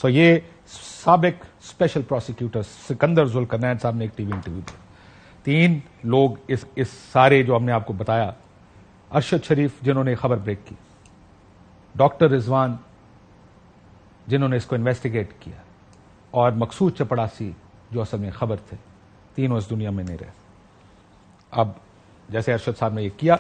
سو یہ سابق special prosecutor Sikandar Zulqarnain صاحب نے ایک ٹی وی انٹرویو دیا. 3 لوگ اس سارے جو ہم نے آپ کو بتایا، ارشد شریف جنہوں نے خبر بریک کی، ڈاکٹر رضوان جنہوں نے اس کو انویسٹیگیٹ کیا، اور مقصود چپڑاسی جو اصل میں خبر تھے، تینوں اس دنیا میں نہیں رہے. اب جیسے ارشد صاحب نے یہ کیا،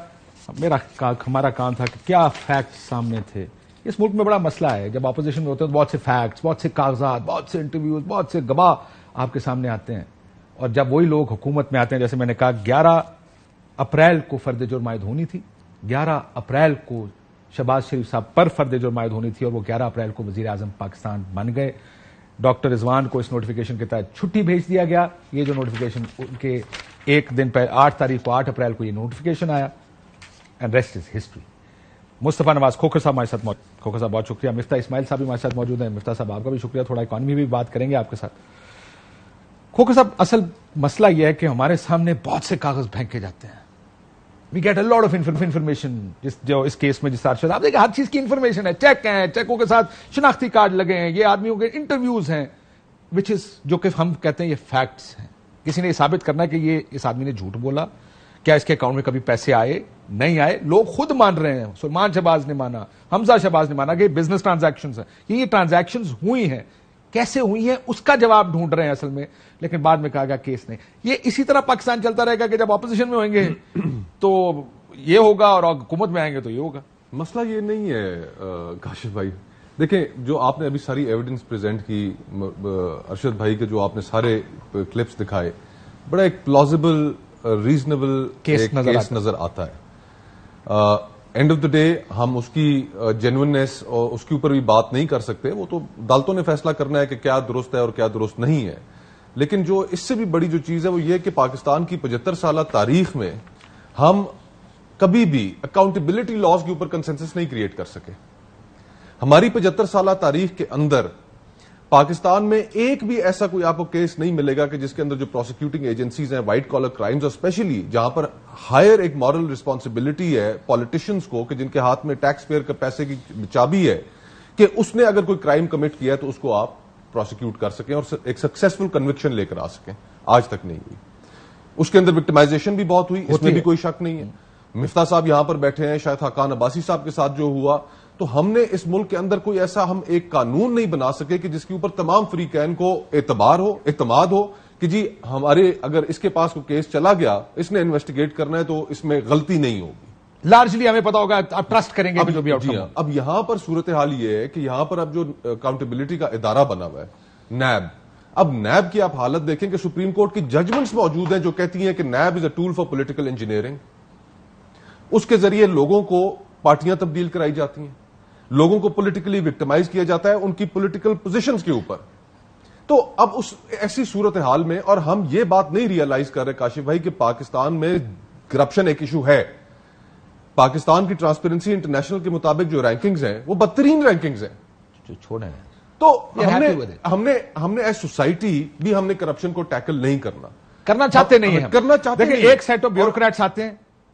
ہمارا کام تھا کہ کیا فیکٹس سامنے تھے. اس ملک میں بڑا مسئلہ ہے، جب اپوزیشن میں ہوتے ہیں تو بہت سے فیکٹس، بہت سے کاغذات، بہت سے انٹرویوز، بہت سے گواہ آپ کے سامنے آتے ہیں، اور جب وہی لوگ حکومت میں آتے ہیں، جیسے میں نے کہا 11 اپریل کو فرد جرم عائد ہونی تھی، 11 اپریل کو شہباز شریف صاحب پر فرد جرم عائد ہونی تھی، اور وہ 11 اپریل کو وزیر اعظم پاکستان بن گئے. ڈاکٹر رضوان کو اس نوٹیفیکیشن کے تحت چھٹی بھیج دیا گیا. یہ جو نوٹیفیکیشن ان کے ایک دن پہلے 8 تاریخ کو 8 اپریل کو یہ نوٹیفیکیشن آیا، اینڈ ریسٹ از ہسٹری. مصطفیٰ نواز کھوکھر صاحب ہمارے ساتھ موجود. کھوکھر صاحب بہت شکریہ. مفتاح اسماعیل صاحب بھی ہمارے ساتھ موجود ہیں. مفتاح صاحب آپ کا بھی شکریہ. تھوڑا اکانومی بھی بات کریں گے آپ کے ساتھ. کھوکھر صاحب اصل مسئلہ یہ ہے کہ ہمارے سامنے بہت سے کاغذ پھینکے جاتے ہیں. We get a lot of information. جو اس کیس میں جس ارشد آپ دیکھیں ہر چیز کی انفارمیشن ہے، چیک ہیں، چیکوں کے ساتھ شناختی کارڈ لگے ہیں، یہ آدمیوں کے انٹرویوز ہیں، وچ از جو کہ ہم کہتے ہیں یہ فیکٹس ہیں. کسی نے یہ ثابت کرنا ہے کہ یہ اس آدمی نے جھوٹ بولا، کیا اس کے اکاؤنٹ میں کبھی پیسے آئے نہیں آئے. لوگ خود مان رہے ہیں. سلمان شہباز نے مانا، حمزہ شہباز نے مانا کہ بزنس ٹرانزیکشنز ہیں. یہ ٹرانزیکشنز ہوئی ہیں، کیسے ہوئی ہیں اس کا جواب ڈھونڈ رہے ہیں اصل میں. لیکن بعد میں کہا گیا کیس نہیں. یہ اسی طرح پاکستان چلتا رہے گا کہ جب اپوزیشن میں ہوئیں گے تو یہ ہوگا اور حکومت میں آئیں گے تو یہ ہوگا. مسئلہ یہ نہیں ہے کاشف بھائی. دیکھیں جو آپ نے ابھی ساری ایویڈنس پریزنٹ کی، ارشد بھائی کے جو آپ نے سارے کلپس دکھائے، بڑا ایک پلازیبل ریزنیبل کیس نظر آتا ہے. اینڈ آف دا ڈے ہم اس کی جینوئننیس اور اس کے اوپر بھی بات نہیں کر سکتے. وہ تو عدالتوں نے فیصلہ کرنا ہے کہ کیا درست ہے اور کیا درست نہیں ہے. لیکن جو اس سے بھی بڑی جو چیز ہے وہ یہ کہ پاکستان کی 75 سالہ تاریخ میں ہم کبھی بھی اکاؤنٹیبلٹی لاز کے اوپر کنسنسس نہیں کریٹ کر سکے. ہماری 75 سالہ تاریخ کے اندر پاکستان میں ایک بھی ایسا کوئی آپ کو کیس نہیں ملے گا کہ جس کے اندر جو پروسیکیوٹنگ ایجنسیز ہیں وائٹ کالر کرائمز، اور اسپیشلی جہاں پر ہائر ایک مورل رسپانسبلٹی ہے پالیٹیشینز کو کہ جن کے ہاتھ میں ٹیکس پیئر کے پیسے کی چابی ہے کہ اس نے اگر کوئی کرائم کمٹ کیا ہے تو اس کو آپ پروسیکیوٹ کر سکیں اور ایک سکسیسفل کنوکشن لے کر آ سکیں. آج تک نہیں ہوئی. اس کے اندر وکٹمائزیشن بھی بہت ہوئی، اس میں بھی کوئی شک نہیں ہے. مفتاح صاحب یہاں پر بیٹھے ہیں، شاید حقان عباسی صاحب کے ساتھ جو ہوا، تو ہم نے اس ملک کے اندر کوئی ایسا ہم ایک قانون نہیں بنا سکے کہ جس کے اوپر تمام فریقین کو اعتماد ہو کہ جی ہمارے اگر اس کے پاس کوئی کیس چلا گیا، اس نے انویسٹیگیٹ کرنا ہے تو اس میں غلطی نہیں ہوگی. لارجلی ہمیں پتا ہوگا، آپ ٹرسٹ کریں گے جو بھی آؤٹ کم ہو. اب یہاں پر صورتحال یہ ہے کہ یہاں پر اب جو اکاؤنٹیبلٹی کا ادارہ بنا ہوا ہے نیب، اب نیب کی آپ حالت دیکھیں کہ سپریم کورٹ کی ججمنٹس موجود ہیں جو کہتی ہیں کہ NAB is a tool for political engineering. اس کے ذریعے لوگوں کو پارٹیاں تبدیل کرائی جاتی ہیں، لوگوں کو پولیٹیکلی وکٹمائز کیا جاتا ہے ان کی پولیٹیکل پوزیشنز کے اوپر. تو اب اس ایسی صورتحال میں، اور ہم یہ بات نہیں ریئلائز کر رہے کاشف بھائی کہ پاکستان میں کرپشن ایک ایشو ہے. پاکستان کی ٹرانسپیرنسی انٹرنیشنل کے مطابق جو رینکنگز ہیں وہ بدترین رینکنگز ہیں. چھوڑیں تو ہم نے ایز سوسائٹی بھی ہم نے کرپشن کو ٹیکل نہیں کرنا چاہتے نہیں ہیں. کرنا چاہتے ہیں. ایک سیٹ آف بیوروکریٹس آتے ہیں،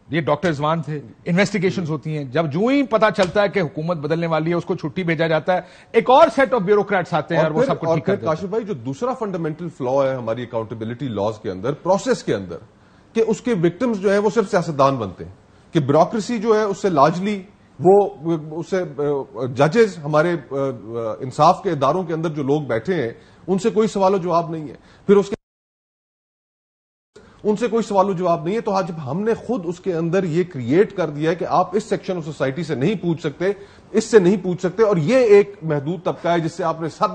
یہ ڈاکٹر رضوان تھے، انویسٹیگیشنز ہوتی ہیں، جب جو ہی پتا چلتا ہے کہ حکومت بدلنے والی ہے اس کو چھٹی بھیجا جاتا ہے. ایک اور سیٹ آف بیوروکریٹس آتے ہیں اور وہ سب کو ٹھیک کرتے ہیں. کاشف بھائی جو دوسرا فنڈامنٹل فلا ہے ہماری اکاؤنٹیبلٹی لاز کے اندر، پروسیس کے اندر، کہ اس کے وکٹمز جو ہیں وہ صرف سیاستدان بنتے ہیں، کہ بیوروکریسی جو ہے اس سے لارجلی اس سے ججز، ہمارے انصاف کے اداروں کے اندر جو لوگ بیٹھے ہیں ان سے کوئی سوال و جواب نہیں ہے. پھر اس کے ان سے کوئی سوال و جواب نہیں ہے. تو آج ہم نے خود اس کے اندر یہ کریٹ کر دیا ہے کہ آپ اس سیکشن آف سوسائٹی سے نہیں پوچھ سکتے، اس سے نہیں پوچھ سکتے، اور یہ ایک محدود طبقہ ہے جس سے آپ نے سب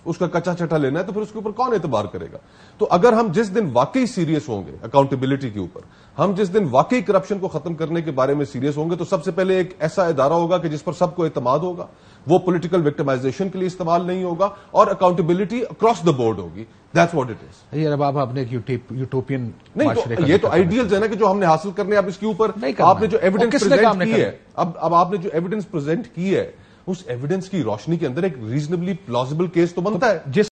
اس کا کچا چٹا لینا ہے. تو پھر اس کے اوپر کون اعتبار کرے گا؟ تو اگر ہم جس دن واقعی سیریس ہوں گے اکاؤنٹیبلٹی کے اوپر، ہم جس دن واقعی کرپشن کو ختم کرنے کے بارے میں سیریس ہوں گے، تو سب سے پہلے ایک ایسا ادارہ ہوگا کہ جس پر سب کو اعتماد ہوگا، وہ پولیٹیکل وکٹمائزیشن کے لیے استعمال نہیں ہوگا، اور اکاؤنٹیبلٹی اکراس دا بورڈ ہوگی. That's what it is. اب آپ نے یوٹوپین نہیں، یہ تو آئیڈیلز ہے نا کہ جو ہم نے حاصل کرنے. اب اس کے اوپر آپ نے جو ایویڈنس پریزنٹ کی ہے، اب آپ نے جو ایویڈنس پریزنٹ کی ہے، اس ایویڈنس کی روشنی کے اندر ایک ریزنیبلی پلازیبل کیس تو بنتا ہے.